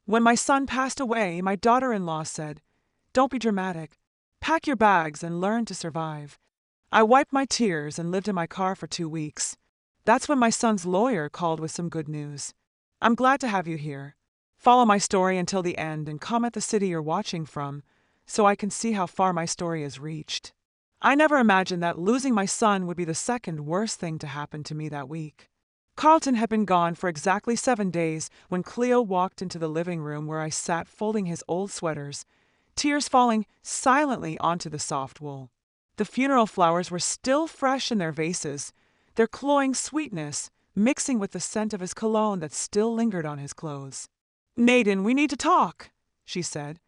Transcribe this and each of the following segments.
When my son passed away, my daughter-in-law said, "Don't be dramatic. Pack your bags and learn to survive." I wiped my tears and lived in my car for 2 weeks. That's when my son's lawyer called with some good news. "I'm glad to have you here. Follow my story until the end and comment the city you're watching from so I can see how far my story has reached." I never imagined that losing my son would be the second worst thing to happen to me that week. Carlton had been gone for exactly 7 days when Cleo walked into the living room where I sat folding his old sweaters, tears falling silently onto the soft wool. The funeral flowers were still fresh in their vases, their cloying sweetness mixing with the scent of his cologne that still lingered on his clothes. "Naden, we need to talk," she said,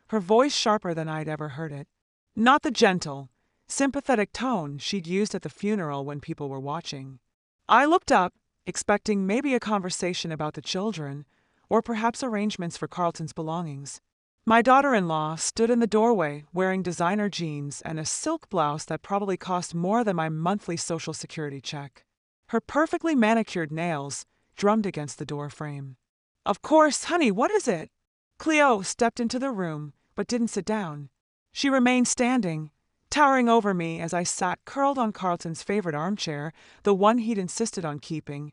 her voice sharper than I'd ever heard it. Not the gentle, sympathetic tone she'd used at the funeral when people were watching. I looked up, expecting maybe a conversation about the children, or perhaps arrangements for Carlton's belongings. My daughter-in-law stood in the doorway wearing designer jeans and a silk blouse that probably cost more than my monthly Social Security check. Her perfectly manicured nails drummed against the door frame. "Of course, honey, what is it?" Cleo stepped into the room, but didn't sit down. She remained standing, towering over me as I sat curled on Carlton's favorite armchair, the one he'd insisted on keeping,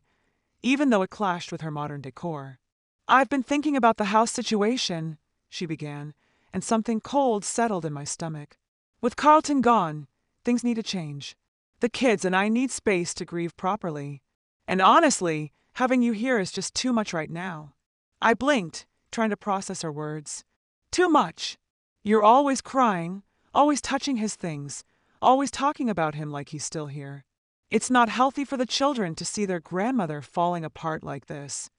even though it clashed with her modern decor. "I've been thinking about the house situation," she began, and something cold settled in my stomach. "With Carlton gone, things need to change. The kids and I need space to grieve properly. And honestly, having you here is just too much right now." I blinked, trying to process her words. "Too much. You're always crying, always touching his things, always talking about him like he's still here. It's not healthy for the children to see their grandmother falling apart like this."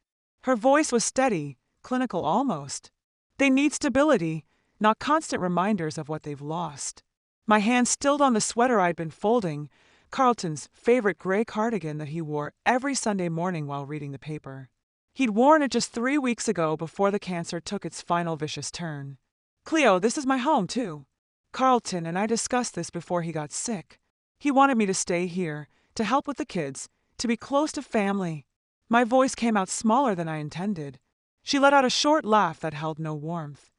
Her voice was steady, clinical almost. "They need stability, not constant reminders of what they've lost." My hand stilled on the sweater I'd been folding, Carlton's favorite gray cardigan that he wore every Sunday morning while reading the paper. He'd worn it just 3 weeks ago before the cancer took its final vicious turn. "Cleo, this is my home, too. Carlton and I discussed this before he got sick. He wanted me to stay here, to help with the kids, to be close to family." My voice came out smaller than I intended. She let out a short laugh that held no warmth.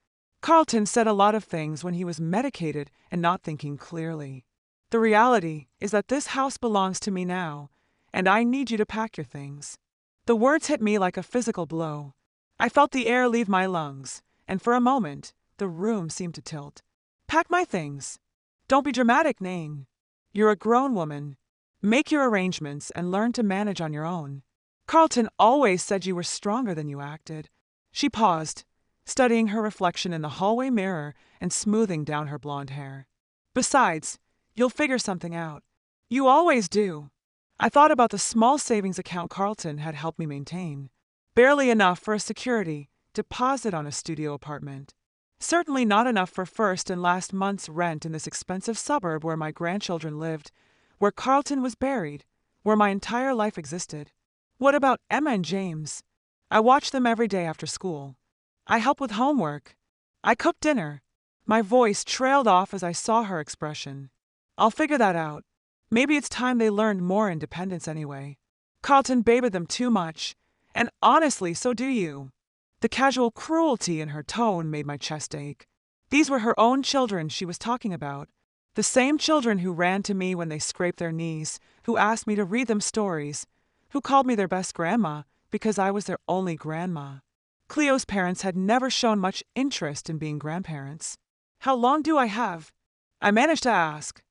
"Carlton said a lot of things when he was medicated and not thinking clearly. The reality is that this house belongs to me now, and I need you to pack your things." The words hit me like a physical blow. I felt the air leave my lungs, and for a moment, the room seemed to tilt. "Pack my things. Don't be dramatic, Nain. You're a grown woman. Make your arrangements and learn to manage on your own. Carlton always said you were stronger than you acted." She paused, studying her reflection in the hallway mirror and smoothing down her blonde hair. "Besides, you'll figure something out. You always do." I thought about the small savings account Carlton had helped me maintain. Barely enough for a security deposit on a studio apartment. Certainly not enough for first and last month's rent in this expensive suburb where my grandchildren lived, where Carlton was buried, where my entire life existed. What about Emma and James? I watched them every day after school. I helped with homework. I cooked dinner. My voice trailed off as I saw her expression. "I'll figure that out. Maybe it's time they learned more independence anyway. Carlton babied them too much, and honestly, so do you." The casual cruelty in her tone made my chest ache. These were her own children she was talking about. The same children who ran to me when they scraped their knees, who asked me to read them stories, who called me their best grandma because I was their only grandma. Cleo's parents had never shown much interest in being grandparents. "How long do I have?" I managed to ask.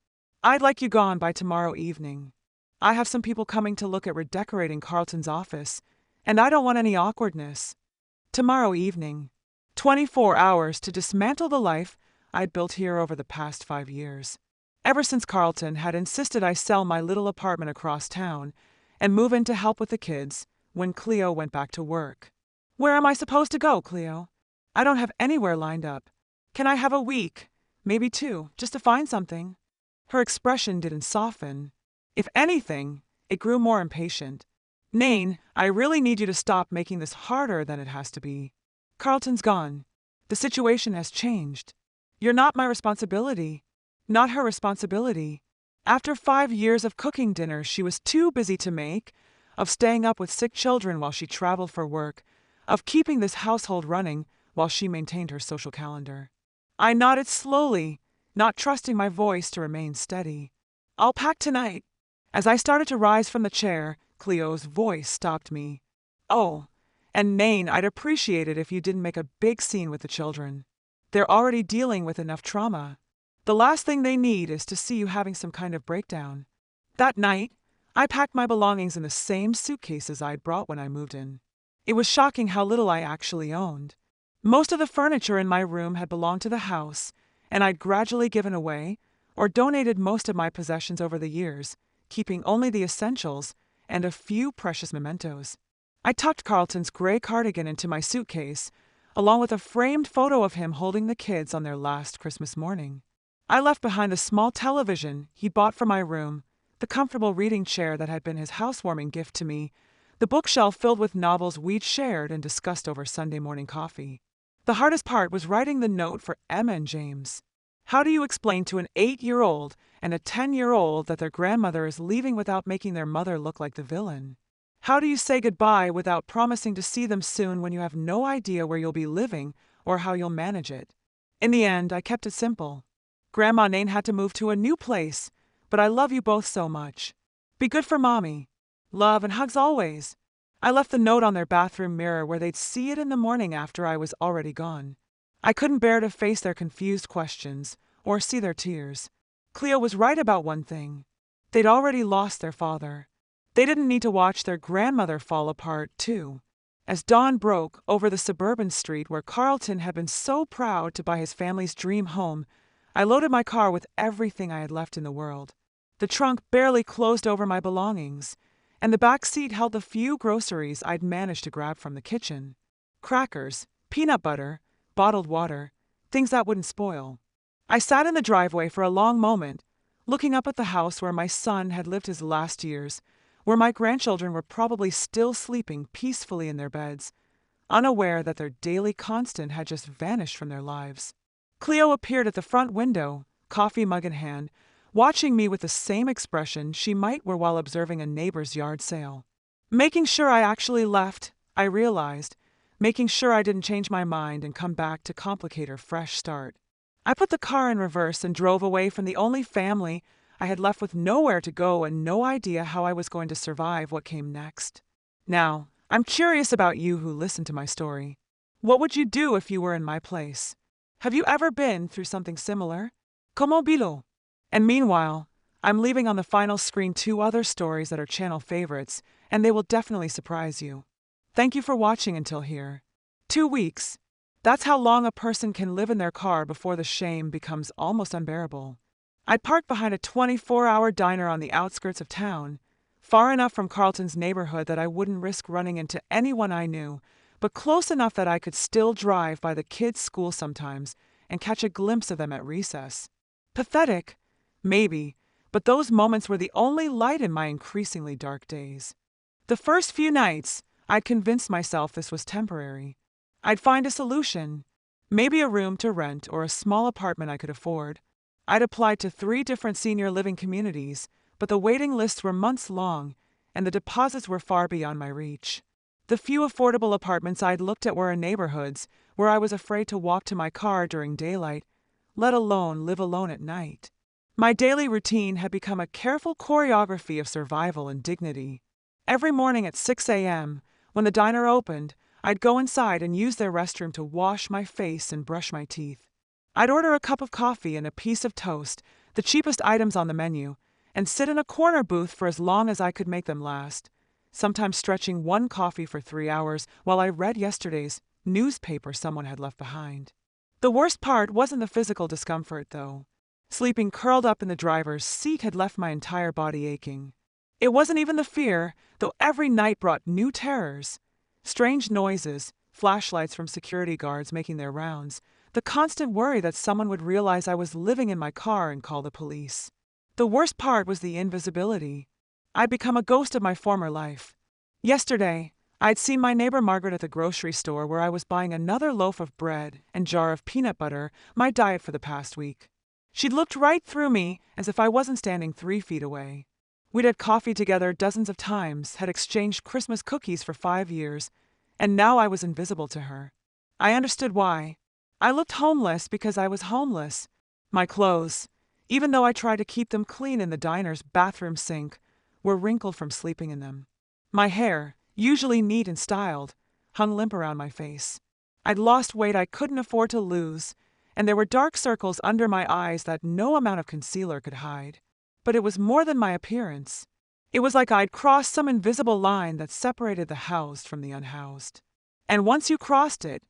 "I'd like you gone by tomorrow evening. I have some people coming to look at redecorating Carlton's office, and I don't want any awkwardness." Tomorrow evening. 24 hours to dismantle the life I'd built here over the past 5 years. Ever since Carlton had insisted I sell my little apartment across town and move in to help with the kids when Cleo went back to work. "Where am I supposed to go, Cleo? I don't have anywhere lined up. Can I have a week, maybe 2, just to find something?" Her expression didn't soften. If anything, it grew more impatient. "Nain, I really need you to stop making this harder than it has to be. Carlton's gone. The situation has changed. You're not my responsibility. Not her responsibility. After 5 years of cooking dinners she was too busy to make, of staying up with sick children while she traveled for work, of keeping this household running while she maintained her social calendar. I nodded slowly, not trusting my voice to remain steady. I'll pack tonight. As I started to rise from the chair, Cleo's voice stopped me. Oh, and Nain, I'd appreciate it if you didn't make a big scene with the children. They're already dealing with enough trauma. The last thing they need is to see you having some kind of breakdown. That night, I packed my belongings in the same suitcases I'd brought when I moved in. It was shocking how little I actually owned. Most of the furniture in my room had belonged to the house, and I'd gradually given away or donated most of my possessions over the years, keeping only the essentials and a few precious mementos. I tucked Carlton's gray cardigan into my suitcase, along with a framed photo of him holding the kids on their last Christmas morning. I left behind the small television he bought for my room, the comfortable reading chair that had been his housewarming gift to me, the bookshelf filled with novels we'd shared and discussed over Sunday morning coffee. The hardest part was writing the note for Emma and James. How do you explain to an 8-year-old and a 10-year-old that their grandmother is leaving without making their mother look like the villain? How do you say goodbye without promising to see them soon when you have no idea where you'll be living or how you'll manage it? In the end, I kept it simple. Grandma Nain had to move to a new place, but I love you both so much. Be good for Mommy. Love and hugs always. I left the note on their bathroom mirror where they'd see it in the morning after I was already gone. I couldn't bear to face their confused questions or see their tears. Cleo was right about one thing. They'd already lost their father. They didn't need to watch their grandmother fall apart, too. As dawn broke over the suburban street where Carlton had been so proud to buy his family's dream home, I loaded my car with everything I had left in the world. The trunk barely closed over my belongings, and the back seat held the few groceries I'd managed to grab from the kitchen. Crackers, peanut butter, bottled water, things that wouldn't spoil. I sat in the driveway for a long moment, looking up at the house where my son had lived his last years, where my grandchildren were probably still sleeping peacefully in their beds, unaware that their daily constant had just vanished from their lives. Cleo appeared at the front window, coffee mug in hand, watching me with the same expression she might wear while observing a neighbor's yard sale. Making sure I actually left, I realized, making sure I didn't change my mind and come back to complicate her fresh start. I put the car in reverse and drove away from the only family I had left with nowhere to go and no idea how I was going to survive what came next. Now, I'm curious about you who listened to my story. What would you do if you were in my place? Have you ever been through something similar? Como bilo? And meanwhile, I'm leaving on the final screen 2 other stories that are channel favorites, and they will definitely surprise you. Thank you for watching until here. 2 weeks. That's how long a person can live in their car before the shame becomes almost unbearable. I'd parked behind a 24-hour diner on the outskirts of town, far enough from Carlton's neighborhood that I wouldn't risk running into anyone I knew, but close enough that I could still drive by the kids' school sometimes and catch a glimpse of them at recess. Pathetic, maybe, but those moments were the only light in my increasingly dark days. The first few nights, I'd convinced myself this was temporary. I'd find a solution, maybe a room to rent or a small apartment I could afford. I'd applied to 3 different senior living communities, but the waiting lists were months long, and the deposits were far beyond my reach. The few affordable apartments I'd looked at were in neighborhoods where I was afraid to walk to my car during daylight, let alone live alone at night. My daily routine had become a careful choreography of survival and dignity. Every morning at 6 a.m., when the diner opened, I'd go inside and use their restroom to wash my face and brush my teeth. I'd order a cup of coffee and a piece of toast, the cheapest items on the menu, and sit in a corner booth for as long as I could make them last, sometimes stretching one coffee for 3 hours while I read yesterday's newspaper someone had left behind. The worst part wasn't the physical discomfort, though. Sleeping curled up in the driver's seat had left my entire body aching. It wasn't even the fear, though every night brought new terrors. Strange noises, flashlights from security guards making their rounds, the constant worry that someone would realize I was living in my car and call the police. The worst part was the invisibility. I'd become a ghost of my former life. Yesterday, I'd seen my neighbor Margaret at the grocery store where I was buying another loaf of bread and jar of peanut butter, my diet for the past week. She'd looked right through me as if I wasn't standing 3 feet away. We'd had coffee together dozens of times, had exchanged Christmas cookies for 5 years, And now I was invisible to her. I understood why. I looked homeless because I was homeless. My clothes, even though I tried to keep them clean in the diner's bathroom sink, were wrinkled from sleeping in them. My hair, usually neat and styled, hung limp around my face. I'd lost weight I couldn't afford to lose, and there were dark circles under my eyes that no amount of concealer could hide. But it was more than my appearance. It was like I'd crossed some invisible line that separated the housed from the unhoused. And once you crossed it,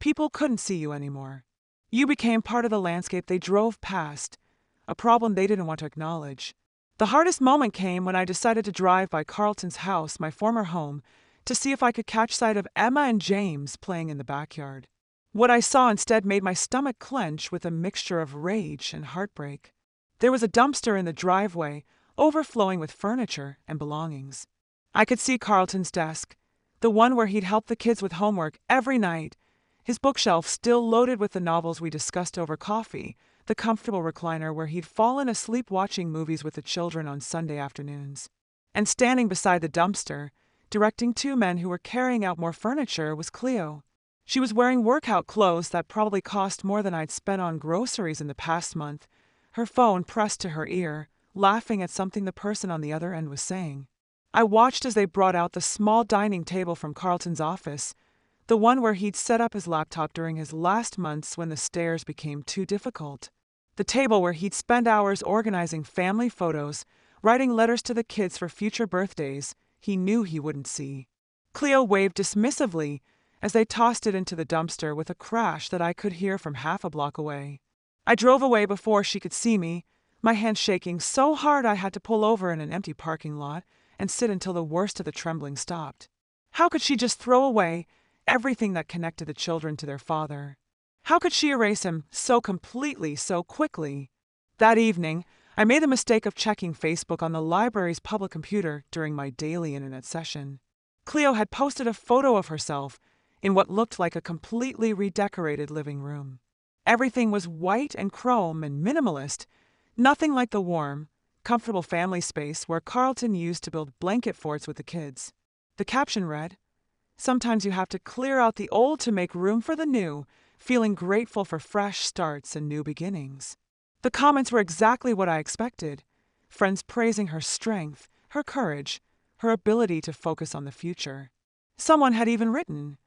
people couldn't see you anymore. You became part of the landscape they drove past, a problem they didn't want to acknowledge. The hardest moment came when I decided to drive by Carlton's house, my former home, to see if I could catch sight of Emma and James playing in the backyard. What I saw instead made my stomach clench with a mixture of rage and heartbreak. There was a dumpster in the driveway, overflowing with furniture and belongings. I could see Carlton's desk, the one where he'd help the kids with homework every night, his bookshelf still loaded with the novels we discussed over coffee, the comfortable recliner where he'd fallen asleep watching movies with the children on Sunday afternoons. And standing beside the dumpster, directing two men who were carrying out more furniture, was Cleo. She was wearing workout clothes that probably cost more than I'd spent on groceries in the past month, her phone pressed to her ear, laughing at something the person on the other end was saying. I watched as they brought out the small dining table from Carlton's office, the one where he'd set up his laptop during his last months when the stairs became too difficult. The table where he'd spend hours organizing family photos, writing letters to the kids for future birthdays he knew he wouldn't see. Cleo waved dismissively as they tossed it into the dumpster with a crash that I could hear from half a block away. I drove away before she could see me, my hands shaking so hard I had to pull over in an empty parking lot and sit until the worst of the trembling stopped. How could she just throw away everything that connected the children to their father? How could she erase him so completely, so quickly? That evening, I made the mistake of checking Facebook on the library's public computer during my daily internet session. Cleo had posted a photo of herself in what looked like a completely redecorated living room. Everything was white and chrome and minimalist, nothing like the warm, comfortable family space where Carlton used to build blanket forts with the kids. The caption read, "Sometimes you have to clear out the old to make room for the new, feeling grateful for fresh starts and new beginnings." The comments were exactly what I expected. Friends praising her strength, her courage, her ability to focus on the future. Someone had even written,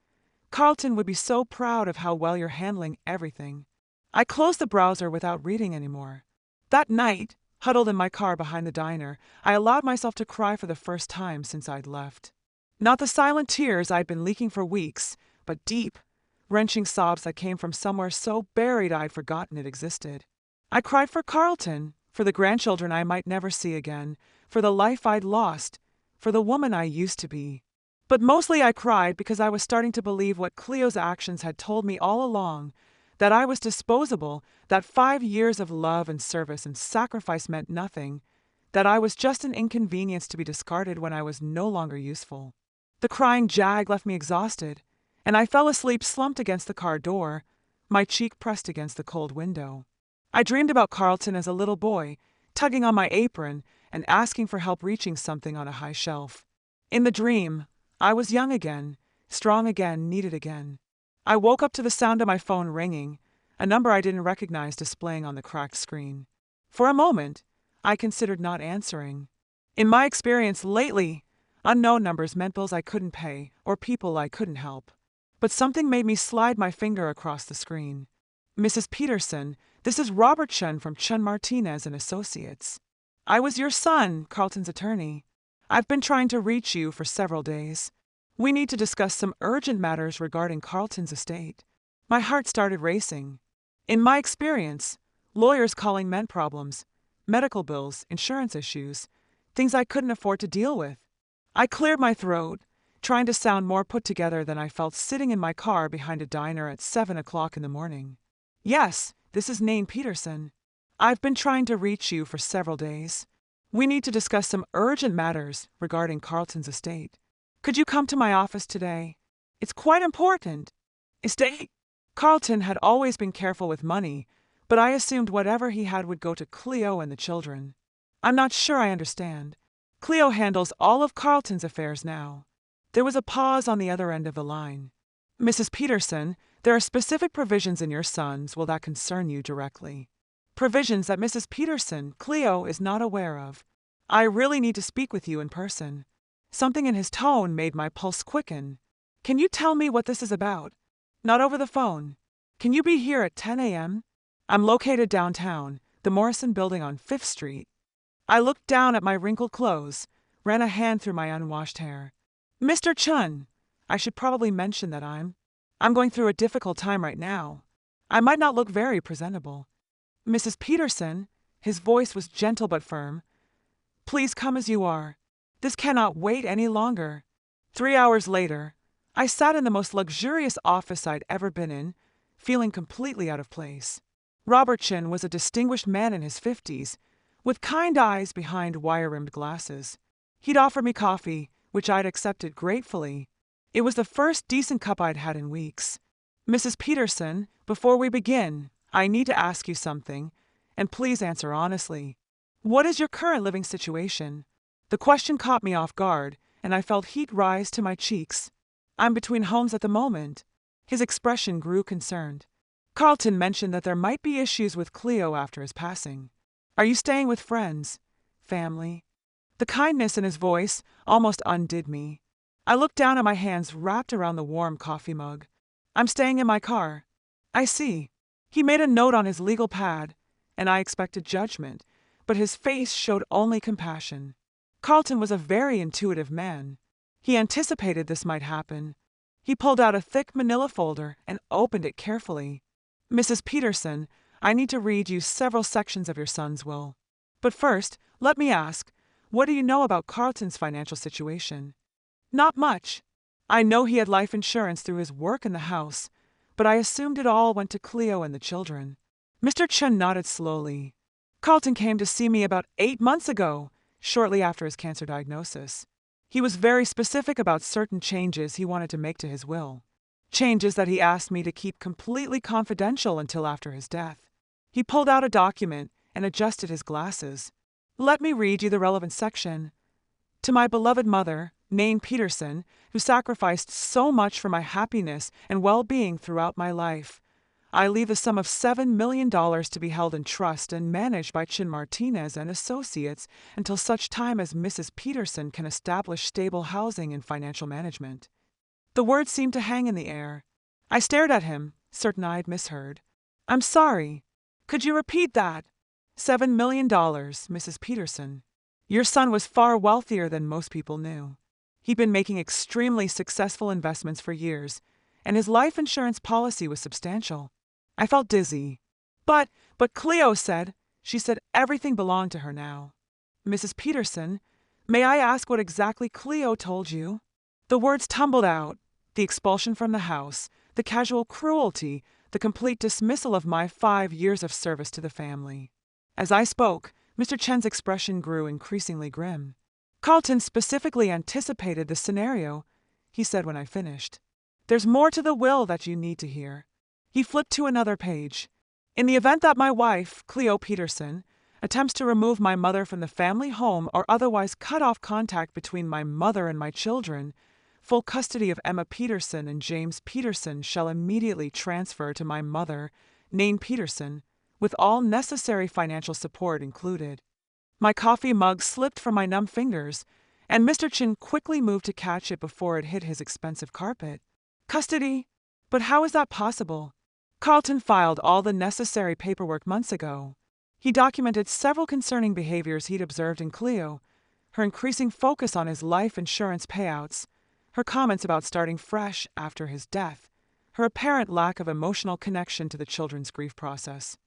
"Carlton would be so proud of how well you're handling everything." I closed the browser without reading anymore. That night, huddled in my car behind the diner, I allowed myself to cry for the first time since I'd left. Not the silent tears I'd been leaking for weeks, but deep, wrenching sobs that came from somewhere so buried I'd forgotten it existed. I cried for Carlton, for the grandchildren I might never see again, for the life I'd lost, for the woman I used to be. But mostly I cried because I was starting to believe what Cleo's actions had told me all along, that I was disposable, that 5 years of love and service and sacrifice meant nothing, that I was just an inconvenience to be discarded when I was no longer useful. The crying jag left me exhausted, and I fell asleep slumped against the car door, my cheek pressed against the cold window. I dreamed about Carlton as a little boy, tugging on my apron and asking for help reaching something on a high shelf. In the dream, I was young again, strong again, needed again. I woke up to the sound of my phone ringing, a number I didn't recognize displaying on the cracked screen. For a moment, I considered not answering. In my experience lately, unknown numbers meant bills I couldn't pay or people I couldn't help. But something made me slide my finger across the screen. "Mrs. Peterson, this is Robert Chen from Chen Martinez and Associates. I was your son, Carlton's attorney. I've been trying to reach you for several days. We need to discuss some urgent matters regarding Carlton's estate." My heart started racing. In my experience, lawyers calling meant problems, medical bills, insurance issues, things I couldn't afford to deal with. I cleared my throat, trying to sound more put together than I felt sitting in my car behind a diner at 7 o'clock in the morning. "Yes, this is Nain Peterson. I've been trying to reach you for several days. We need to discuss some urgent matters regarding Carlton's estate. Could you come to my office today? It's quite important." Estate? Carlton had always been careful with money, but I assumed whatever he had would go to Cleo and the children. "I'm not sure I understand. Cleo handles all of Carlton's affairs now." There was a pause on the other end of the line. Mrs. Peterson, there are specific provisions in your son's will that concern you directly. Provisions that Mrs. Peterson, Cleo, is not aware of. I really need to speak with you in person. Something in his tone made my pulse quicken. Can you tell me what this is about? Not over the phone. Can you be here at 10 a.m.? I'm located downtown, the Morrison Building on 5th Street. I looked down at my wrinkled clothes, ran a hand through my unwashed hair. Mr. Chun, I should probably mention that I'm going through a difficult time right now. I might not look very presentable. Mrs. Peterson, his voice was gentle but firm. Please come as you are. This cannot wait any longer. 3 hours later, I sat in the most luxurious office I'd ever been in, feeling completely out of place. Robert Chin was a distinguished man in his 50s, with kind eyes behind wire-rimmed glasses. He'd offered me coffee, which I'd accepted gratefully. It was the first decent cup I'd had in weeks. Mrs. Peterson, before we begin, I need to ask you something, and please answer honestly. What is your current living situation? The question caught me off guard, and I felt heat rise to my cheeks. I'm between homes at the moment. His expression grew concerned. Carlton mentioned that there might be issues with Cleo after his passing. Are you staying with friends? Family? The kindness in his voice almost undid me. I looked down at my hands wrapped around the warm coffee mug. I'm staying in my car. I see. He made a note on his legal pad, and I expected judgment, but his face showed only compassion. Carlton was a very intuitive man. He anticipated this might happen. He pulled out a thick manila folder and opened it carefully. Mrs. Peterson, I need to read you several sections of your son's will. But first, let me ask, what do you know about Carlton's financial situation? Not much. I know he had life insurance through his work in the house, but I assumed it all went to Cleo and the children. Mr. Chun nodded slowly. Carlton came to see me about 8 months ago, shortly after his cancer diagnosis. He was very specific about certain changes he wanted to make to his will. Changes that he asked me to keep completely confidential until after his death. He pulled out a document and adjusted his glasses. Let me read you the relevant section. To my beloved mother, Nain Peterson, who sacrificed so much for my happiness and well-being throughout my life, I leave the sum of $7 million to be held in trust and managed by Chin Martinez and Associates until such time as Mrs. Peterson can establish stable housing and financial management. The words seemed to hang in the air. I stared at him, certain I had misheard. I'm sorry. Could you repeat that? $7 million, Mrs. Peterson. Your son was far wealthier than most people knew. He'd been making extremely successful investments for years, and his life insurance policy was substantial. I felt dizzy. But Cleo said, she said everything belonged to her now. Mrs. Peterson, may I ask what exactly Cleo told you? The words tumbled out, the expulsion from the house, the casual cruelty, the complete dismissal of my 5 years of service to the family. As I spoke, Mr. Chen's expression grew increasingly grim. Carlton specifically anticipated this scenario, he said when I finished. There's more to the will that you need to hear. He flipped to another page. In the event that my wife, Cleo Peterson, attempts to remove my mother from the family home or otherwise cut off contact between my mother and my children, full custody of Emma Peterson and James Peterson shall immediately transfer to my mother, Nain Peterson, with all necessary financial support included. My coffee mug slipped from my numb fingers, and Mr. Chin quickly moved to catch it before it hit his expensive carpet. Custody? But how is that possible? Carlton filed all the necessary paperwork months ago. He documented several concerning behaviors he'd observed in Cleo, her increasing focus on his life insurance payouts, her comments about starting fresh after his death, her apparent lack of emotional connection to the children's grief process.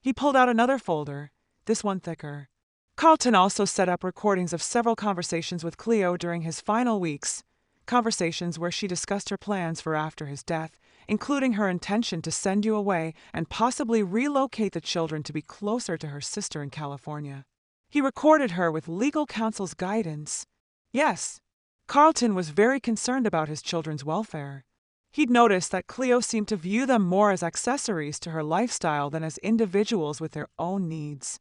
He pulled out another folder, this one thicker. Carlton also set up recordings of several conversations with Cleo during his final weeks, conversations where she discussed her plans for after his death, including her intention to send you away and possibly relocate the children to be closer to her sister in California. He recorded her with legal counsel's guidance. Yes, Carlton was very concerned about his children's welfare. He'd noticed that Cleo seemed to view them more as accessories to her lifestyle than as individuals with their own needs.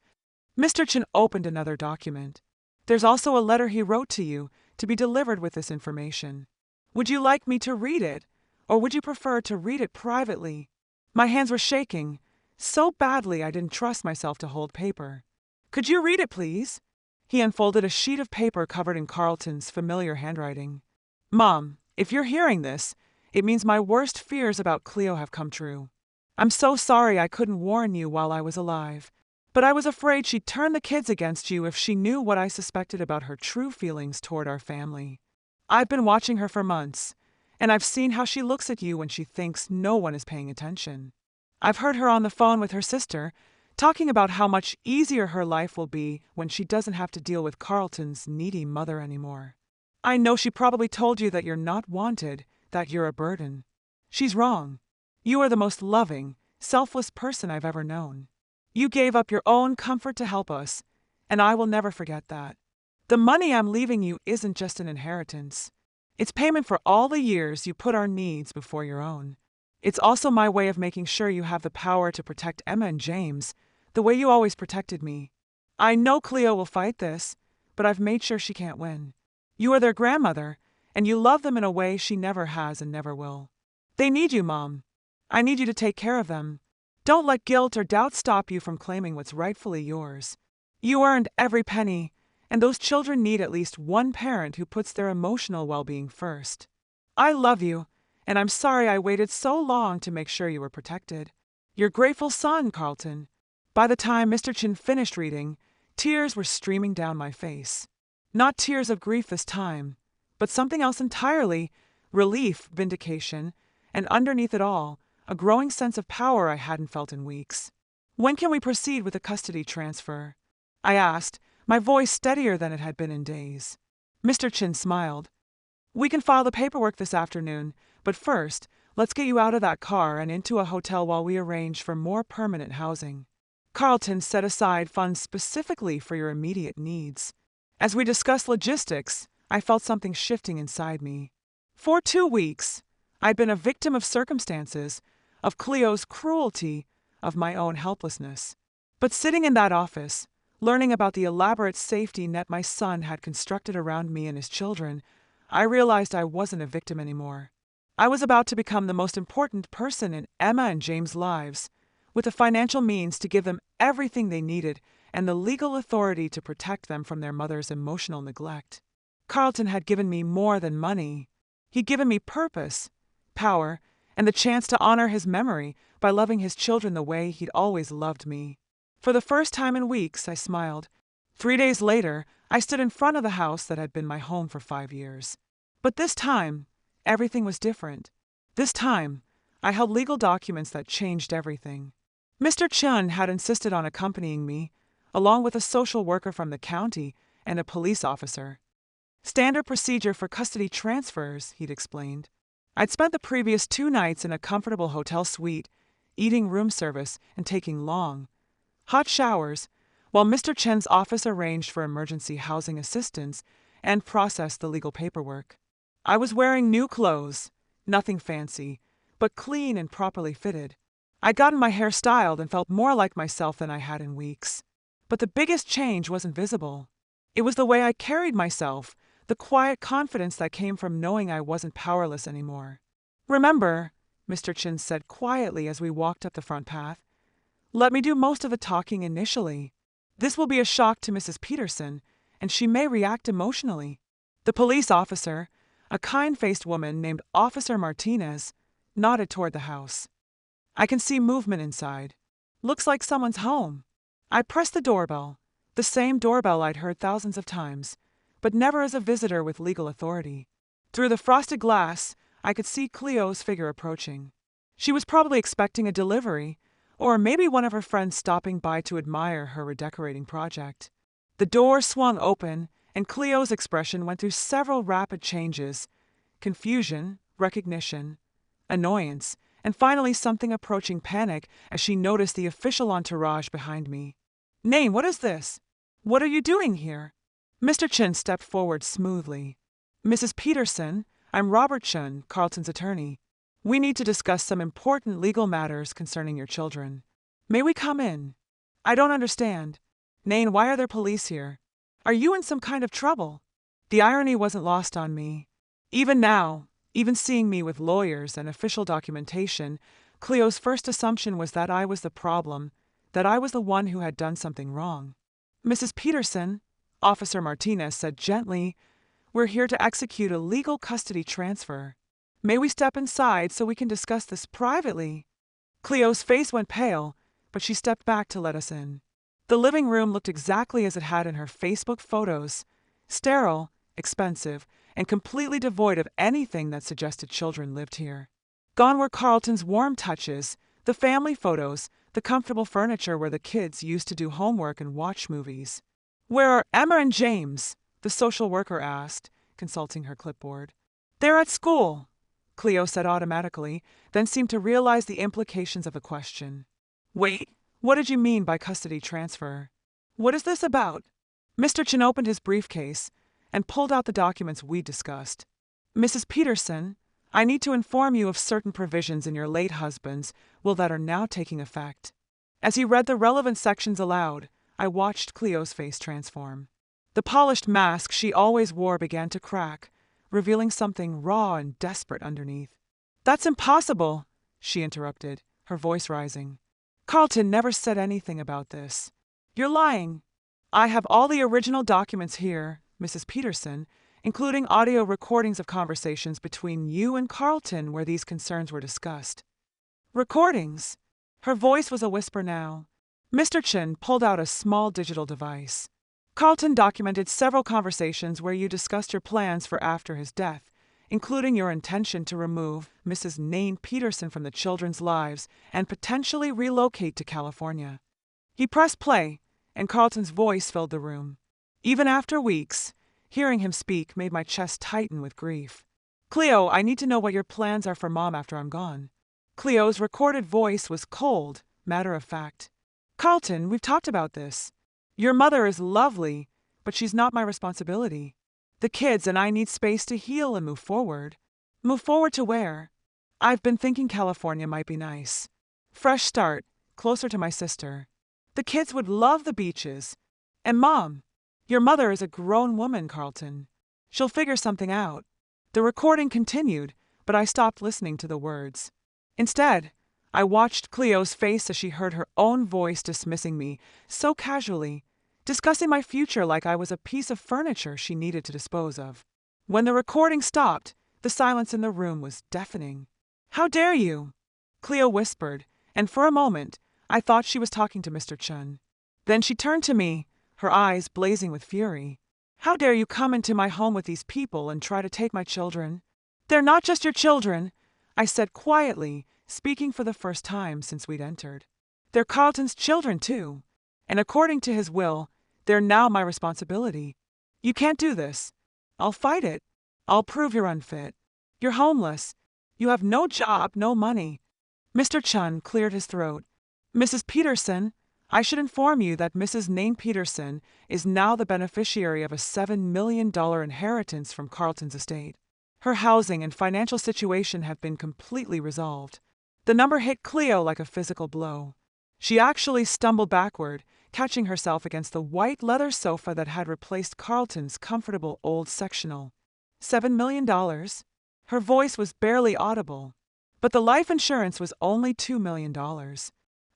Mr. Chin opened another document. There's also a letter he wrote to you, to be delivered with this information. Would you like me to read it, or would you prefer to read it privately? My hands were shaking, so badly I didn't trust myself to hold paper. Could you read it, please? He unfolded a sheet of paper covered in Carlton's familiar handwriting. Mom, if you're hearing this, it means my worst fears about Cleo have come true. I'm so sorry I couldn't warn you while I was alive, but I was afraid she'd turn the kids against you if she knew what I suspected about her true feelings toward our family. I've been watching her for months, and I've seen how she looks at you when she thinks no one is paying attention. I've heard her on the phone with her sister, talking about how much easier her life will be when she doesn't have to deal with Carlton's needy mother anymore. I know she probably told you that you're not wanted, that you're a burden. She's wrong. You are the most loving, selfless person I've ever known. You gave up your own comfort to help us, and I will never forget that. The money I'm leaving you isn't just an inheritance. It's payment for all the years you put our needs before your own. It's also my way of making sure you have the power to protect Emma and James, the way you always protected me. I know Cleo will fight this, but I've made sure she can't win. You are their grandmother, and you love them in a way she never has and never will. They need you, Mom. I need you to take care of them. Don't let guilt or doubt stop you from claiming what's rightfully yours. You earned every penny, and those children need at least one parent who puts their emotional well-being first. I love you, and I'm sorry I waited so long to make sure you were protected. Your grateful son, Carlton. By the time Mr. Chin finished reading, tears were streaming down my face. Not tears of grief this time, but something else entirely, relief, vindication, and underneath it all, a growing sense of power I hadn't felt in weeks. When can we proceed with the custody transfer? I asked, my voice steadier than it had been in days. Mr. Chin smiled. We can file the paperwork this afternoon, but first, let's get you out of that car and into a hotel while we arrange for more permanent housing. Carlton set aside funds specifically for your immediate needs. As we discussed logistics, I felt something shifting inside me. For 2 weeks, I'd been a victim of circumstances, of Cleo's cruelty, of my own helplessness. But sitting in that office, learning about the elaborate safety net my son had constructed around me and his children, I realized I wasn't a victim anymore. I was about to become the most important person in Emma and James' lives, with the financial means to give them everything they needed and the legal authority to protect them from their mother's emotional neglect. Carlton had given me more than money. He'd given me purpose, power, and the chance to honor his memory by loving his children the way he'd always loved me. For the first time in weeks, I smiled. 3 days later, I stood in front of the house that had been my home for 5 years. But this time, everything was different. This time, I held legal documents that changed everything. Mr. Chun had insisted on accompanying me, along with a social worker from the county and a police officer. Standard procedure for custody transfers, he'd explained. I'd spent the previous 2 nights in a comfortable hotel suite, eating room service and taking long, hot showers, while Mr. Chen's office arranged for emergency housing assistance and processed the legal paperwork. I was wearing new clothes, nothing fancy, but clean and properly fitted. I'd gotten my hair styled and felt more like myself than I had in weeks. But the biggest change wasn't visible. It was the way I carried myself, the quiet confidence that came from knowing I wasn't powerless anymore. Remember, Mr. Chin said quietly as we walked up the front path, let me do most of the talking initially. This will be a shock to Mrs. Peterson, and she may react emotionally. The police officer, a kind-faced woman named Officer Martinez, nodded toward the house. I can see movement inside. Looks like someone's home. I pressed the doorbell, the same doorbell I'd heard thousands of times, but never as a visitor with legal authority. Through the frosted glass, I could see Cleo's figure approaching. She was probably expecting a delivery, or maybe one of her friends stopping by to admire her redecorating project. The door swung open, and Cleo's expression went through several rapid changes: confusion, recognition, annoyance, and finally something approaching panic as she noticed the official entourage behind me. Nain, what is this? What are you doing here? Mr. Chin stepped forward smoothly. Mrs. Peterson, I'm Robert Chun, Carlton's attorney. We need to discuss some important legal matters concerning your children. May we come in? I don't understand. Nain, why are there police here? Are you in some kind of trouble? The irony wasn't lost on me. Even now, Even seeing me with lawyers and official documentation, Cleo's first assumption was that I was the problem, that I was the one who had done something wrong. "Mrs. Peterson," Officer Martinez said gently, "we're here to execute a legal custody transfer. May we step inside so we can discuss this privately?" Cleo's face went pale, but she stepped back to let us in. The living room looked exactly as it had in her Facebook photos: sterile, expensive, and completely devoid of anything that suggested children lived here. Gone were Carlton's warm touches, the family photos, the comfortable furniture where the kids used to do homework and watch movies. "Where are Emma and James?" the social worker asked, consulting her clipboard. "They're at school," Cleo said automatically, then seemed to realize the implications of the question. "Wait, what did you mean by custody transfer? What is this about?" Mr. Chin opened his briefcase and pulled out the documents we discussed. "Mrs. Peterson, I need to inform you of certain provisions in your late husband's will that are now taking effect." As he read the relevant sections aloud, I watched Cleo's face transform. The polished mask she always wore began to crack, revealing something raw and desperate underneath. "That's impossible," she interrupted, her voice rising. "Carlton never said anything about this. You're lying. I have all the original documents here, Mrs. Peterson, including audio recordings of conversations between you and Carlton where these concerns were discussed." "Recordings?" Her voice was a whisper now. Mr. Chin pulled out a small digital device. "Carlton documented several conversations where you discussed your plans for after his death, including your intention to remove Mrs. Nain Peterson from the children's lives and potentially relocate to California." He pressed play, and Carlton's voice filled the room. Even after weeks, hearing him speak made my chest tighten with grief. "Cleo, I need to know what your plans are for Mom after I'm gone." Cleo's recorded voice was cold, matter of fact. "Carlton, we've talked about this. Your mother is lovely, but she's not my responsibility. The kids and I need space to heal and move forward." "Move forward to where?" "I've been thinking California might be nice. Fresh start, closer to my sister. The kids would love the beaches. And Mom, your mother is a grown woman, Carlton. She'll figure something out." The recording continued, but I stopped listening to the words. Instead, I watched Cleo's face as she heard her own voice dismissing me so casually, discussing my future like I was a piece of furniture she needed to dispose of. When the recording stopped, the silence in the room was deafening. "How dare you?" Cleo whispered, and for a moment, I thought she was talking to Mr. Chun. Then she turned to me, her eyes blazing with fury. "How dare you come into my home with these people and try to take my children?" "They're not just your children," I said quietly, speaking for the first time since we'd entered. "They're Carlton's children, too. And according to his will, they're now my responsibility. You can't do this. I'll fight it. I'll prove you're unfit. You're homeless. You have no job, no money." Mr. Chun cleared his throat. "Mrs. Peterson, I should inform you that Mrs. Nain Peterson is now the beneficiary of a $7 million inheritance from Carlton's estate. Her housing and financial situation have been completely resolved." The number hit Cleo like a physical blow. She actually stumbled backward, catching herself against the white leather sofa that had replaced Carlton's comfortable old sectional. $7 million? Her voice was barely audible. But the life insurance was only $2 million.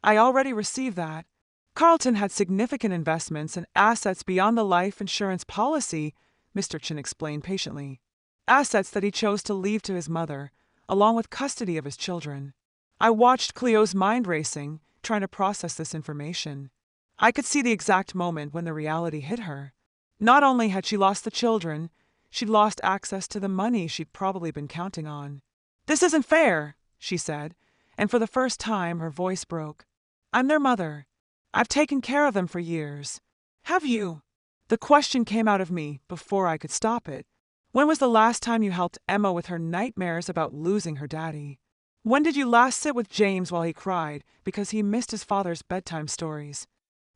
I already received that. Carlton had significant investments and assets beyond the life insurance policy, Mr. Chin explained patiently. Assets that he chose to leave to his mother, along with custody of his children. I watched Cleo's mind racing, trying to process this information. I could see the exact moment when the reality hit her. Not only had she lost the children, she'd lost access to the money she'd probably been counting on. "This isn't fair," she said, and for the first time her voice broke. "I'm their mother. I've taken care of them for years. Have you?" The question came out of me before I could stop it. "When was the last time you helped Emma with her nightmares about losing her daddy? When did you last sit with James while he cried because he missed his father's bedtime stories?"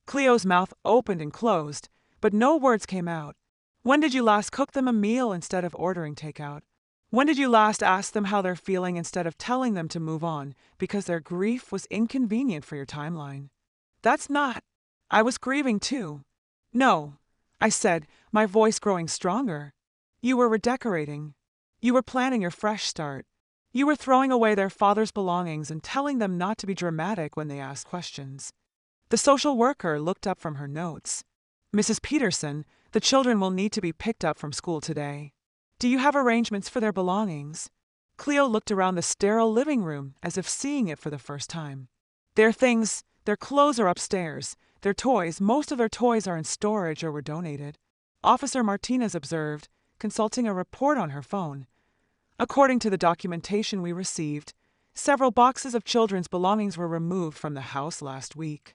Cleo's mouth opened and closed, but no words came out. "When did you last cook them a meal instead of ordering takeout? When did you last ask them how they're feeling instead of telling them to move on because their grief was inconvenient for your timeline?" "That's not." "I was grieving too." "No," I said, my voice growing stronger. "You were redecorating. You were planning your fresh start. You were throwing away their father's belongings and telling them not to be dramatic when they asked questions. The social worker looked up from her notes. Mrs. Peterson, the children will need to be picked up from school today. Do you have arrangements for their belongings? Cleo looked around the sterile living room as if seeing it for the first time. Their things, their clothes are upstairs. Their toys, most of their toys are in storage or were donated. Officer Martinez observed, consulting a report on her phone. According to the documentation we received, several boxes of children's belongings were removed from the house last week.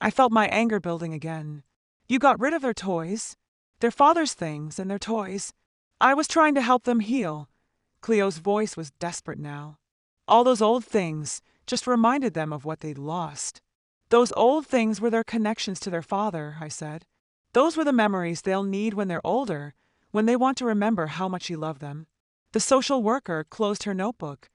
I felt my anger building again. You got rid of their toys, their father's things and their toys. I was trying to help them heal. Cleo's voice was desperate now. All those old things just reminded them of what they'd lost. Those old things were their connections to their father, I said. Those were the memories they'll need when they're older, when they want to remember how much he loved them. The social worker closed her notebook.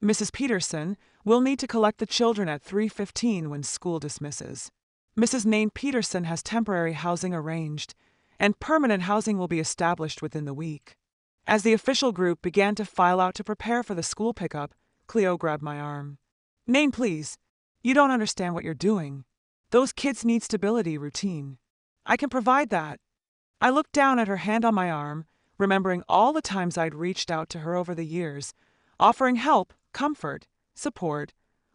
Mrs. Peterson will need to collect the children at 3:15 when school dismisses. Mrs. Nain Peterson has temporary housing arranged, and permanent housing will be established within the week. As the official group began to file out to prepare for the school pickup, Cleo grabbed my arm. Nain, please. You don't understand what you're doing. Those kids need stability, routine. I can provide that. I looked down at her hand on my arm, remembering all the times I'd reached out to her over the years, offering help, comfort, support,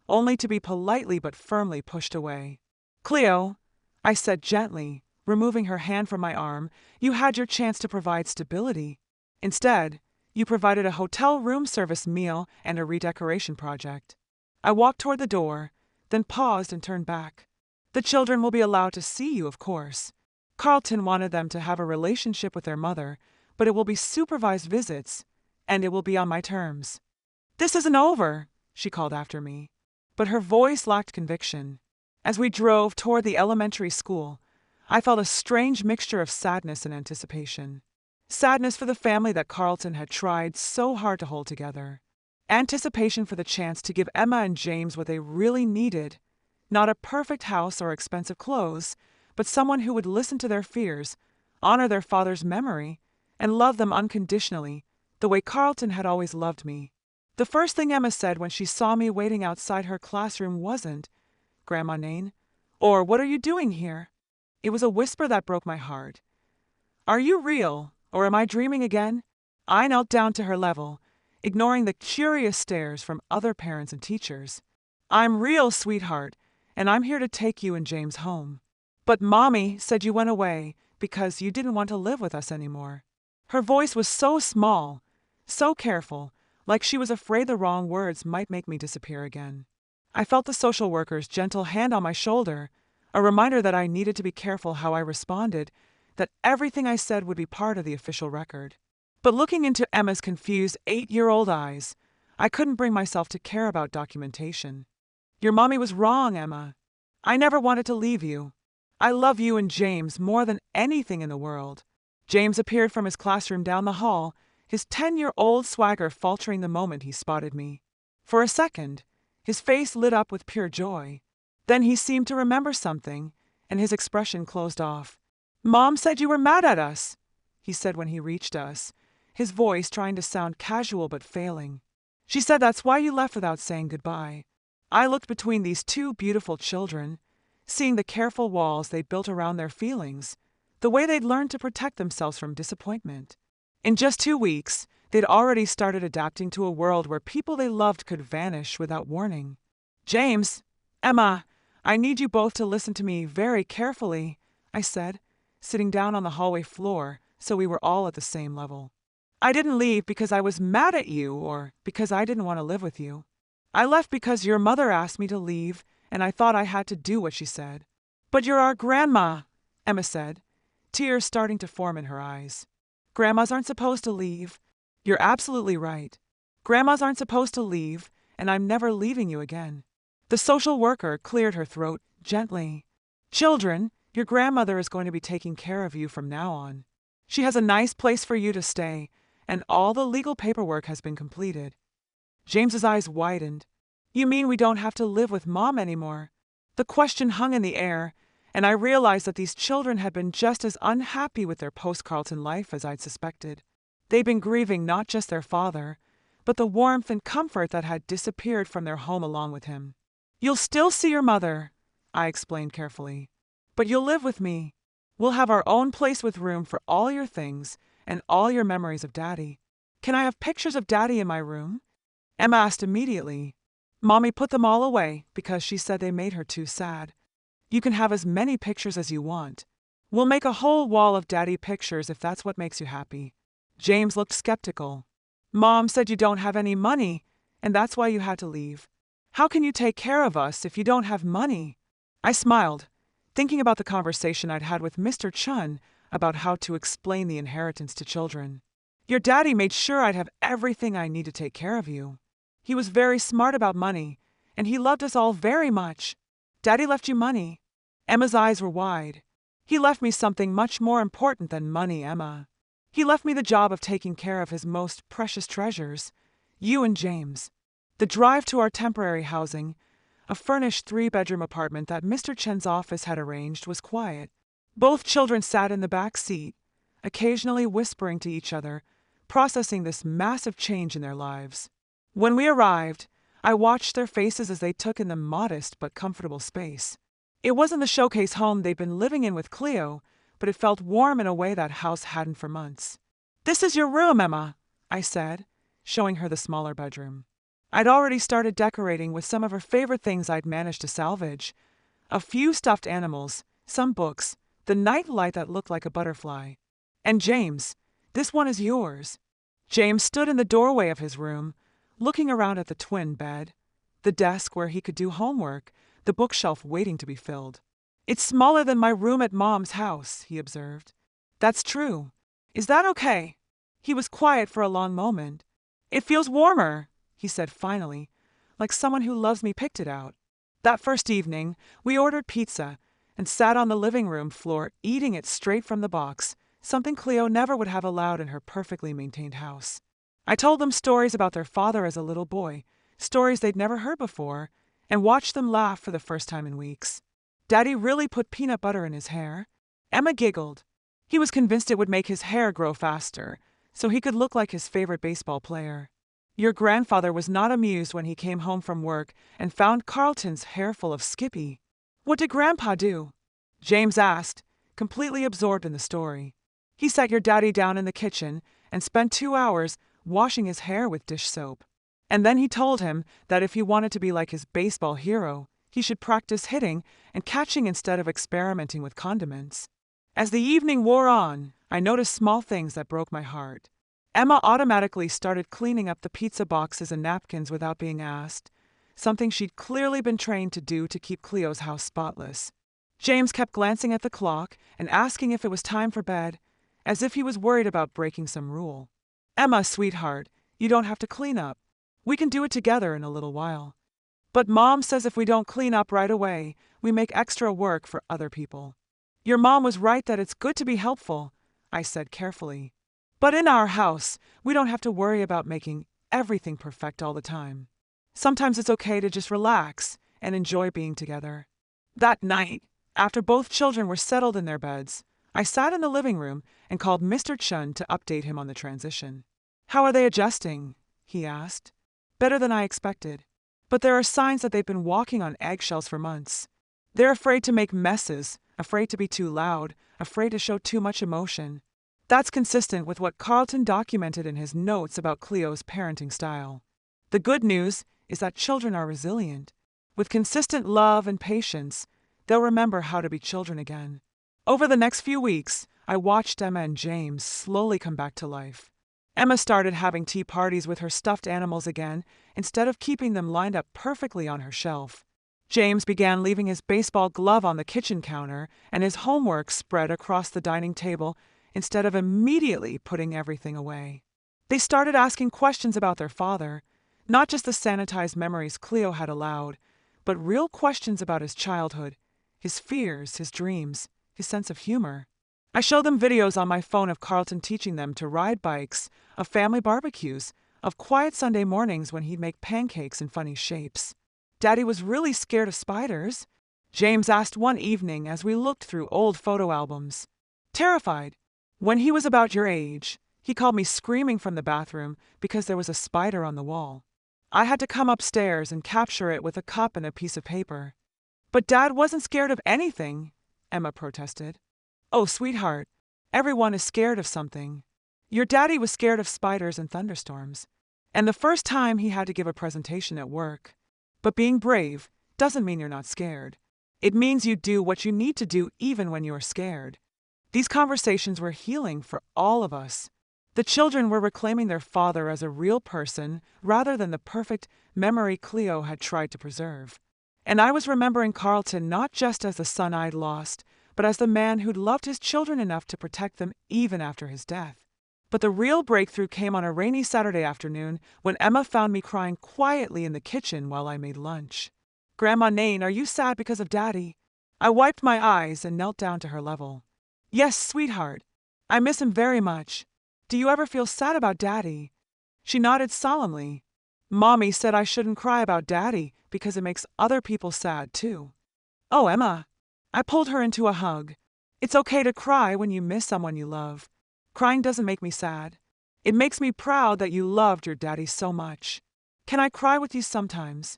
only to be politely but firmly pushed away. Cleo, I said gently, removing her hand from my arm, you had your chance to provide stability. Instead, you provided a hotel room service meal and a redecoration project. I walked toward the door, then paused and turned back. The children will be allowed to see you, of course. Carlton wanted them to have a relationship with their mother, but it will be supervised visits, and it will be on my terms. This isn't over, she called after me, but her voice lacked conviction. As we drove toward the elementary school, I felt a strange mixture of sadness and anticipation. Sadness for the family that Carlton had tried so hard to hold together. Anticipation for the chance to give Emma and James what they really needed. Not a perfect house or expensive clothes, but someone who would listen to their fears, honor their father's memory, and love them unconditionally, the way Carlton had always loved me. The first thing Emma said when she saw me waiting outside her classroom wasn't, "Grandma Nain," or "What are you doing here?" It was a whisper that broke my heart. "Are you real, or am I dreaming again?" I knelt down to her level, ignoring the curious stares from other parents and teachers. "I'm real, sweetheart, and I'm here to take you and James home. But Mommy said you went away because you didn't want to live with us anymore." Her voice was so small, so careful, like she was afraid the wrong words might make me disappear again. I felt the social worker's gentle hand on my shoulder, a reminder that I needed to be careful how I responded, that everything I said would be part of the official record. But looking into Emma's confused 8-year-old eyes, I couldn't bring myself to care about documentation. "Your mommy was wrong, Emma. I never wanted to leave you. I love you and James more than anything in the world." James appeared from his classroom down the hall, his 10-year-old swagger faltering the moment he spotted me. For a second, his face lit up with pure joy. Then he seemed to remember something, and his expression closed off. "Mom said you were mad at us," he said when he reached us, his voice trying to sound casual but failing. "She said that's why you left without saying goodbye." I looked between these two beautiful children, seeing the careful walls they'd built around their feelings, the way they'd learned to protect themselves from disappointment. In just 2 weeks, they'd already started adapting to a world where people they loved could vanish without warning. "James, Emma, I need you both to listen to me very carefully," I said, sitting down on the hallway floor so we were all at the same level. "I didn't leave because I was mad at you or because I didn't want to live with you. I left because your mother asked me to leave, and I thought I had to do what she said." "But you're our grandma," Emma said, tears starting to form in her eyes. "Grandmas aren't supposed to leave. You're absolutely right. Grandmas aren't supposed to leave, and I'm never leaving you again." The social worker cleared her throat gently. "Children, your grandmother is going to be taking care of you from now on. She has a nice place for you to stay, and all the legal paperwork has been completed." James's eyes widened. "You mean we don't have to live with Mom anymore?" The question hung in the air, and I realized that these children had been just as unhappy with their post-Carlton life as I'd suspected. They'd been grieving not just their father, but the warmth and comfort that had disappeared from their home along with him. "You'll still see your mother," I explained carefully. "But you'll live with me. We'll have our own place with room for all your things and all your memories of Daddy." "Can I have pictures of Daddy in my room?" Emma asked immediately. Mommy put them all away because she said they made her too sad. "You can have as many pictures as you want. We'll make a whole wall of Daddy pictures if that's what makes you happy." James looked skeptical. "Mom said you don't have any money, and that's why you had to leave. How can you take care of us if you don't have money?" I smiled, thinking about the conversation I'd had with Mr. Chun about how to explain the inheritance to children. "Your daddy made sure I'd have everything I need to take care of you. He was very smart about money, and he loved us all very much." "Daddy left you money?" Emma's eyes were wide. "He left me something much more important than money, Emma. He left me the job of taking care of his most precious treasures, you and James." The drive to our temporary housing, a furnished 3-bedroom apartment that Mr. Chen's office had arranged, was quiet. Both children sat in the back seat, occasionally whispering to each other, processing this massive change in their lives. When we arrived, I watched their faces as they took in the modest but comfortable space. It wasn't the showcase home they'd been living in with Cleo, but it felt warm in a way that house hadn't for months. "This is your room, Emma," I said, showing her the smaller bedroom. I'd already started decorating with some of her favorite things I'd managed to salvage: a few stuffed animals, some books, the night light that looked like a butterfly. "And James, this one is yours." James stood in the doorway of his room, looking around at the twin bed, the desk where he could do homework, the bookshelf waiting to be filled. "It's smaller than my room at Mom's house," he observed. "That's true. Is that okay?" He was quiet for a long moment. "It feels warmer," he said finally, like someone who loves me picked it out. That first evening, we ordered pizza and sat on the living room floor eating it straight from the box, something Cleo never would have allowed in her perfectly maintained house. I told them stories about their father as a little boy, stories they'd never heard before, and watched them laugh for the first time in weeks. "Daddy really put peanut butter in his hair?" Emma giggled. "He was convinced it would make his hair grow faster, so he could look like his favorite baseball player." "Your grandfather was not amused when he came home from work and found Carlton's hair full of Skippy." "What did Grandpa do?" James asked, completely absorbed in the story. "He sat your daddy down in the kitchen and spent 2 hours washing his hair with dish soap. And then he told him that if he wanted to be like his baseball hero, he should practice hitting and catching instead of experimenting with condiments." As the evening wore on, I noticed small things that broke my heart. Emma automatically started cleaning up the pizza boxes and napkins without being asked, something she'd clearly been trained to do to keep Cleo's house spotless. James kept glancing at the clock and asking if it was time for bed, as if he was worried about breaking some rule. "Emma, sweetheart, you don't have to clean up. We can do it together in a little while." "But Mom says if we don't clean up right away, we make extra work for other people." "Your mom was right that it's good to be helpful," I said carefully. "But in our house, we don't have to worry about making everything perfect all the time. Sometimes it's okay to just relax and enjoy being together." That night, after both children were settled in their beds, I sat in the living room and called Mr. Chun to update him on the transition. "How are they adjusting?" he asked. "Better than I expected. But there are signs that they've been walking on eggshells for months. They're afraid to make messes, afraid to be too loud, afraid to show too much emotion." That's consistent with what Carlton documented in his notes about Cleo's parenting style. The good news is that children are resilient. With consistent love and patience, they'll remember how to be children again. Over the next few weeks, I watched Emma and James slowly come back to life. Emma started having tea parties with her stuffed animals again, instead of keeping them lined up perfectly on her shelf. James began leaving his baseball glove on the kitchen counter and his homework spread across the dining table instead of immediately putting everything away. They started asking questions about their father, not just the sanitized memories Cleo had allowed, but real questions about his childhood, his fears, his dreams, his sense of humor. I showed them videos on my phone of Carlton teaching them to ride bikes, of family barbecues, of quiet Sunday mornings when he'd make pancakes in funny shapes. "Daddy was really scared of spiders?" James asked one evening as we looked through old photo albums. "Terrified. When he was about your age, He called me screaming from the bathroom because there was a spider on the wall. I had to come upstairs and capture it with a cup and a piece of paper. But Dad wasn't scared of anything, Emma protested. Oh, sweetheart, everyone is scared of something. Your daddy was scared of spiders and thunderstorms, and the first time he had to give a presentation at work. But being brave doesn't mean you're not scared. It means you do what you need to do even when you are scared. These conversations were healing for all of us. The children were reclaiming their father as a real person rather than the perfect memory Cleo had tried to preserve. And I was remembering Carlton not just as the son I'd lost, but as the man who'd loved his children enough to protect them even after his death. But the real breakthrough came on a rainy Saturday afternoon when Emma found me crying quietly in the kitchen while I made lunch. Grandma Nain, are you sad because of Daddy? I wiped my eyes and knelt down to her level. Yes, sweetheart. I miss him very much. Do you ever feel sad about Daddy? She nodded solemnly. Mommy said I shouldn't cry about Daddy because it makes other people sad too. Oh, Emma. I pulled her into a hug. It's okay to cry when you miss someone you love. Crying doesn't make me sad. It makes me proud that you loved your daddy so much. Can I cry with you sometimes?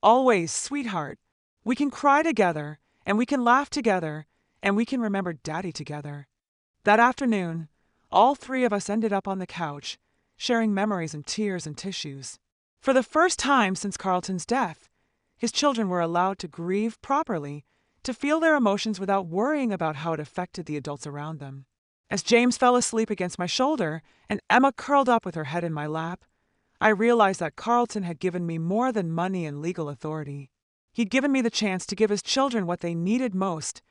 Always, sweetheart. We can cry together, and we can laugh together, and we can remember Daddy together. That afternoon, all three of us ended up on the couch, sharing memories and tears and tissues. For the first time since Carlton's death, his children were allowed to grieve properly, to feel their emotions without worrying about how it affected the adults around them. As James fell asleep against my shoulder and Emma curled up with her head in my lap, I realized that Carlton had given me more than money and legal authority. He'd given me the chance to give his children what they needed most: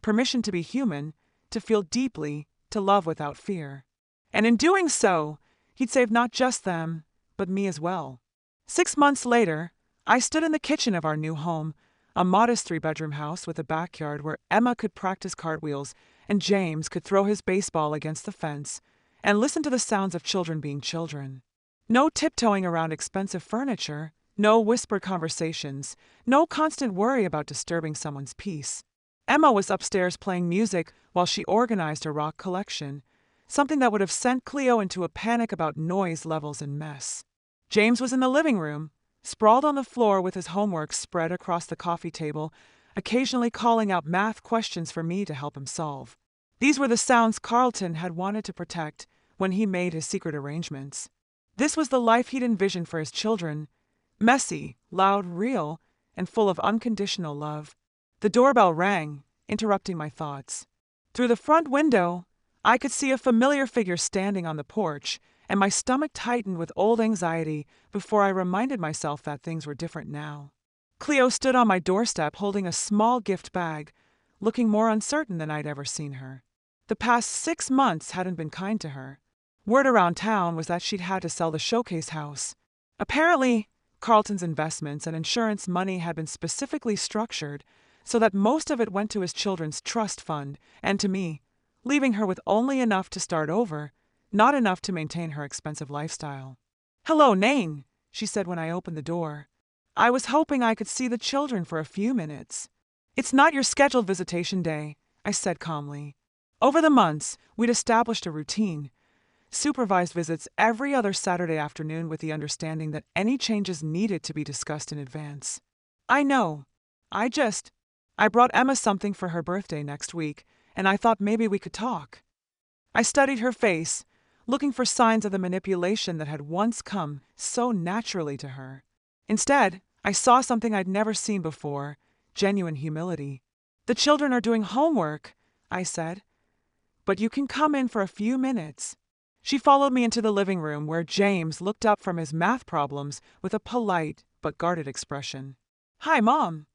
permission to be human, to feel deeply, to love without fear. And in doing so, he'd saved not just them, but me as well. 6 months later, I stood in the kitchen of our new home, a modest 3-bedroom house with a backyard where Emma could practice cartwheels and James could throw his baseball against the fence and listen to the sounds of children being children. No tiptoeing around expensive furniture, no whispered conversations, no constant worry about disturbing someone's peace. Emma was upstairs playing music while she organized her rock collection, something that would have sent Cleo into a panic about noise levels and mess. James was in the living room, sprawled on the floor with his homework spread across the coffee table, occasionally calling out math questions for me to help him solve. These were the sounds Carlton had wanted to protect when he made his secret arrangements. This was the life he'd envisioned for his children: messy, loud, real, and full of unconditional love. The doorbell rang, interrupting my thoughts. Through the front window, I could see a familiar figure standing on the porch, and my stomach tightened with old anxiety before I reminded myself that things were different now. Cleo stood on my doorstep holding a small gift bag, looking more uncertain than I'd ever seen her. The past 6 months hadn't been kind to her. Word around town was that she'd had to sell the showcase house. Apparently, Carlton's investments and insurance money had been specifically structured so that most of it went to his children's trust fund and to me, leaving her with only enough to start over, not enough to maintain her expensive lifestyle. "Hello, Nain," she said when I opened the door. "I was hoping I could see the children for a few minutes." "It's not your scheduled visitation day," I said calmly. Over the months, we'd established a routine: supervised visits every other Saturday afternoon with the understanding that any changes needed to be discussed in advance. "I know. I brought Emma something for her birthday next week, and I thought maybe we could talk." I studied her face, looking for signs of the manipulation that had once come so naturally to her. Instead, I saw something I'd never seen before: genuine humility. "The children are doing homework," I said, "but you can come in for a few minutes." She followed me into the living room where James looked up from his math problems with a polite but guarded expression. "Hi, Mom."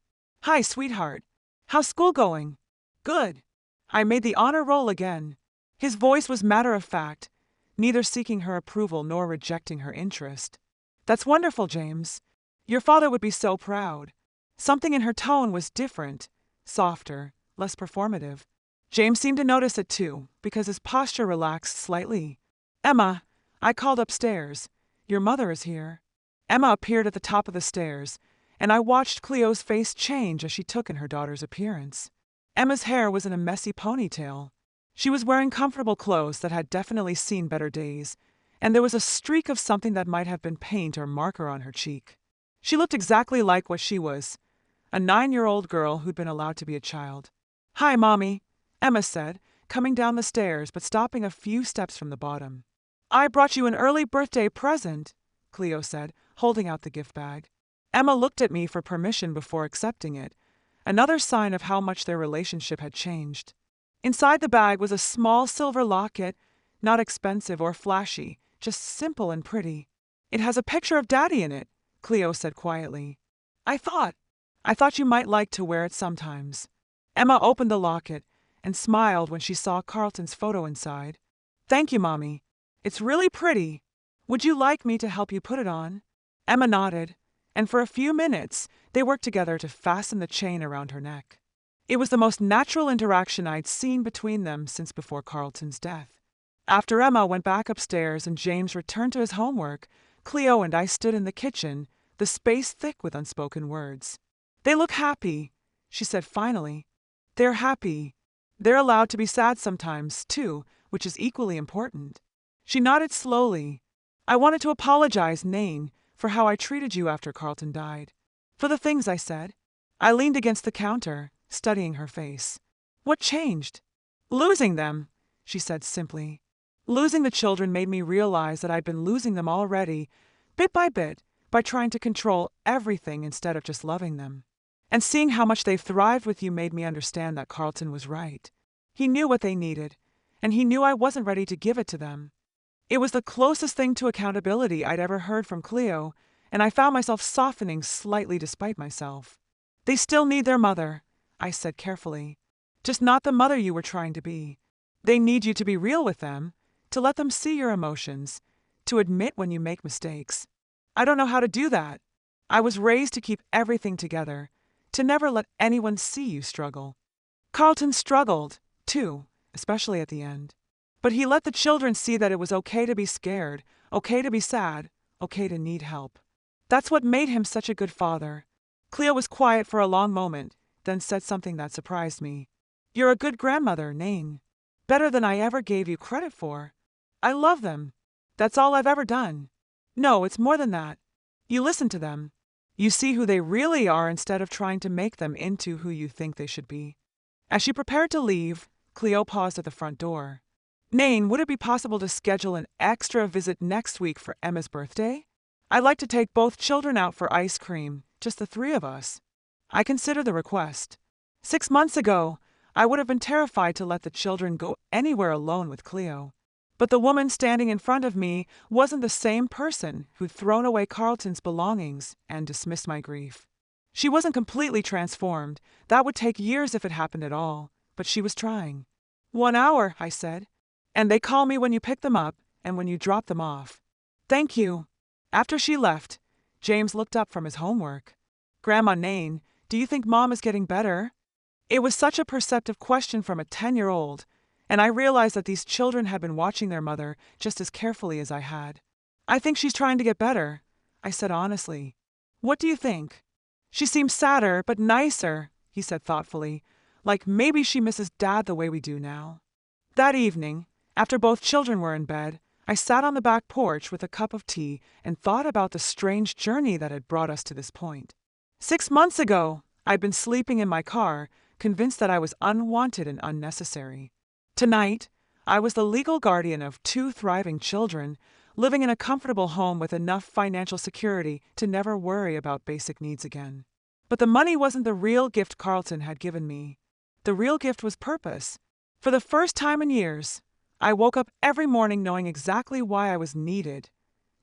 "Hi, sweetheart. How's school going?" "Good." I made the honor roll again. His voice was matter-of-fact, neither seeking her approval nor rejecting her interest. "That's wonderful, James. Your father would be so proud." Something in her tone was different, softer, less performative. James seemed to notice it too, because his posture relaxed slightly. "Emma," I called upstairs. "Your mother is here." Emma appeared at the top of the stairs, and I watched Cleo's face change as she took in her daughter's appearance. Emma's hair was in a messy ponytail. She was wearing comfortable clothes that had definitely seen better days, and there was a streak of something that might have been paint or marker on her cheek. She looked exactly like what she was, a 9-year-old girl who'd been allowed to be a child. "Hi, Mommy," Emma said, coming down the stairs but stopping a few steps from the bottom. "I brought you an early birthday present," Cleo said, holding out the gift bag. Emma looked at me for permission before accepting it, another sign of how much their relationship had changed. Inside the bag was a small silver locket, not expensive or flashy, just simple and pretty. "It has a picture of Daddy in it," Cleo said quietly. I thought you might like to wear it sometimes." Emma opened the locket and smiled when she saw Carlton's photo inside. "Thank you, Mommy. It's really pretty. Would you like me to help you put it on?" Emma nodded, and for a few minutes they worked together to fasten the chain around her neck. It was the most natural interaction I'd seen between them since before Carlton's death. After Emma went back upstairs and James returned to his homework, Cleo and I stood in the kitchen, the space thick with unspoken words. "They look happy," she said finally. "They're happy. They're allowed to be sad sometimes, too, which is equally important." She nodded slowly. "I wanted to apologize, Nain, for how I treated you after Carlton died. For the things I said." I leaned against the counter, studying her face. "What changed?" "Losing them," she said simply. "Losing the children made me realize that I'd been losing them already, bit by trying to control everything instead of just loving them. And seeing how much they've thrived with you made me understand that Carlton was right. He knew what they needed, and he knew I wasn't ready to give it to them. It was the closest thing to accountability I'd ever heard from Cleo, and I found myself softening slightly despite myself. They still need their mother," I said carefully. "Just not the mother you were trying to be. They need you to be real with them, to let them see your emotions, to admit when you make mistakes. I don't know how to do that. I was raised to keep everything together, to never let anyone see you struggle." Carlton struggled, too, especially at the end. But he let the children see that it was okay to be scared, okay to be sad, okay to need help. That's what made him such a good father. Cleo was quiet for a long moment, then said something that surprised me. "You're a good grandmother, Nain. Better than I ever gave you credit for. I love them. That's all I've ever done. No, it's more than that. You listen to them. You see who they really are instead of trying to make them into who you think they should be." As she prepared to leave, Cleo paused at the front door. "Nain, would it be possible to schedule an extra visit next week for Emma's birthday? I'd like to take both children out for ice cream, just the three of us." I considered the request. 6 months ago, I would have been terrified to let the children go anywhere alone with Cleo. But the woman standing in front of me wasn't the same person who'd thrown away Carlton's belongings and dismissed my grief. She wasn't completely transformed. That would take years if it happened at all, but she was trying. "1 hour," I said. "And they call me when you pick them up and when you drop them off." "Thank you." After she left, James looked up from his homework. "Grandma Nain, do you think Mom is getting better?" It was such a perceptive question from a 10-year-old, and I realized that these children had been watching their mother just as carefully as I had. "I think she's trying to get better," I said honestly. "What do you think?" "She seems sadder, but nicer," he said thoughtfully, "like maybe she misses Dad the way we do now." That evening, after both children were in bed, I sat on the back porch with a cup of tea and thought about the strange journey that had brought us to this point. 6 months ago, I'd been sleeping in my car, convinced that I was unwanted and unnecessary. Tonight, I was the legal guardian of 2 thriving children, living in a comfortable home with enough financial security to never worry about basic needs again. But the money wasn't the real gift Carlton had given me. The real gift was purpose. For the first time in years, I woke up every morning knowing exactly why I was needed,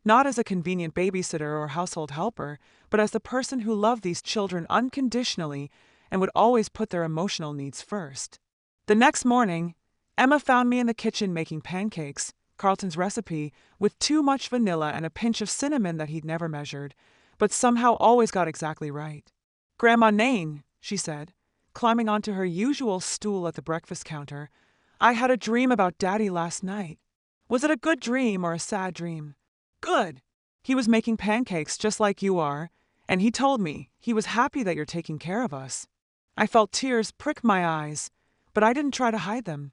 not as a convenient babysitter or household helper, but as the person who loved these children unconditionally and would always put their emotional needs first. The next morning, Emma found me in the kitchen making pancakes, Carlton's recipe, with too much vanilla and a pinch of cinnamon that he'd never measured, but somehow always got exactly right. "Grandma Nain," she said, climbing onto her usual stool at the breakfast counter, "I had a dream about Daddy last night. Was it a good dream or a sad dream?" "Good. He was making pancakes just like you are, and he told me he was happy that you're taking care of us." I felt tears prick my eyes, but I didn't try to hide them.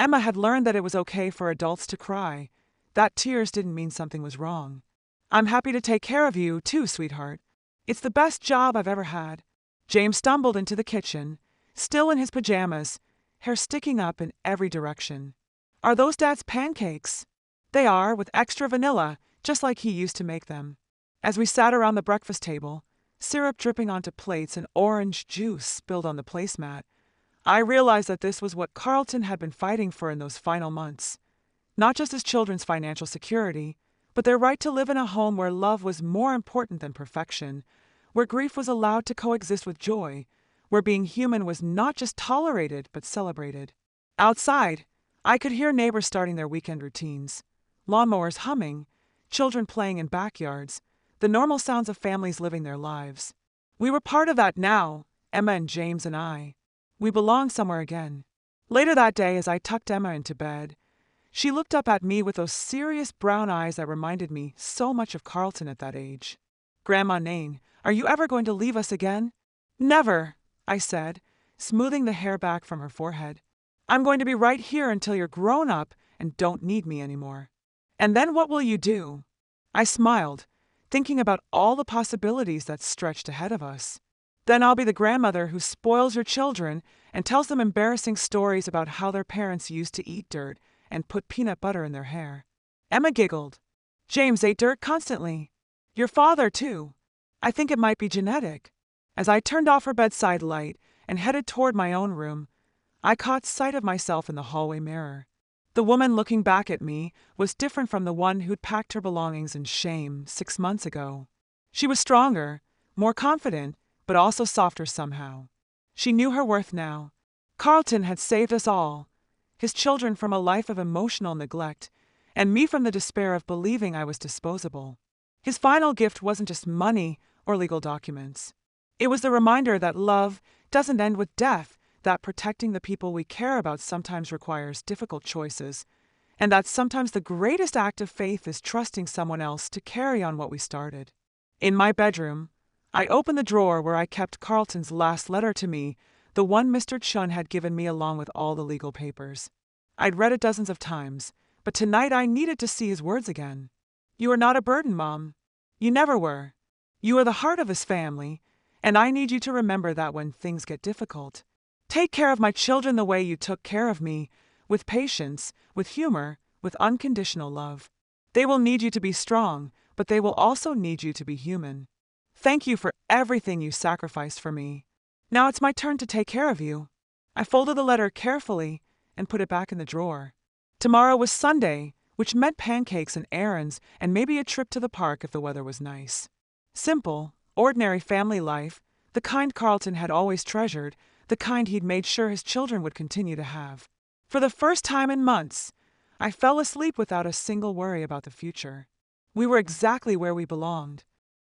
Emma had learned that it was okay for adults to cry, that tears didn't mean something was wrong. I'm happy to take care of you, too, sweetheart. It's the best job I've ever had. James stumbled into the kitchen, still in his pajamas, hair sticking up in every direction. Are those Dad's pancakes? They are, with extra vanilla, just like he used to make them. As we sat around the breakfast table, syrup dripping onto plates and orange juice spilled on the placemat, I realized that this was what Carlton had been fighting for in those final months. Not just his children's financial security, but their right to live in a home where love was more important than perfection, where grief was allowed to coexist with joy, where being human was not just tolerated but celebrated. Outside, I could hear neighbors starting their weekend routines, lawnmowers humming, children playing in backyards, the normal sounds of families living their lives. We were part of that now, Emma and James and I. We belonged somewhere again. Later that day, as I tucked Emma into bed, she looked up at me with those serious brown eyes that reminded me so much of Carlton at that age. Grandma Nain, are you ever going to leave us again? Never, I said, smoothing the hair back from her forehead. I'm going to be right here until you're grown up and don't need me anymore. And then what will you do? I smiled, thinking about all the possibilities that stretched ahead of us. Then I'll be the grandmother who spoils your children and tells them embarrassing stories about how their parents used to eat dirt and put peanut butter in their hair. Emma giggled. James ate dirt constantly. Your father, too. I think it might be genetic. As I turned off her bedside light and headed toward my own room, I caught sight of myself in the hallway mirror. The woman looking back at me was different from the one who'd packed her belongings in shame 6 months ago. She was stronger, more confident, but also softer somehow. She knew her worth now. Carlton had saved us all, his children from a life of emotional neglect, and me from the despair of believing I was disposable. His final gift wasn't just money or legal documents. It was the reminder that love doesn't end with death, that protecting the people we care about sometimes requires difficult choices, and that sometimes the greatest act of faith is trusting someone else to carry on what we started. In my bedroom, I opened the drawer where I kept Carlton's last letter to me, the one Mr. Chun had given me along with all the legal papers. I'd read it dozens of times, but tonight I needed to see his words again. You are not a burden, Mom. You never were. You are the heart of this family, and I need you to remember that when things get difficult. Take care of my children the way you took care of me, with patience, with humor, with unconditional love. They will need you to be strong, but they will also need you to be human. Thank you for everything you sacrificed for me. Now it's my turn to take care of you. I folded the letter carefully and put it back in the drawer. Tomorrow was Sunday, which meant pancakes and errands and maybe a trip to the park if the weather was nice. Simple, ordinary family life, the kind Carlton had always treasured, the kind he'd made sure his children would continue to have. For the first time in months, I fell asleep without a single worry about the future. We were exactly where we belonged.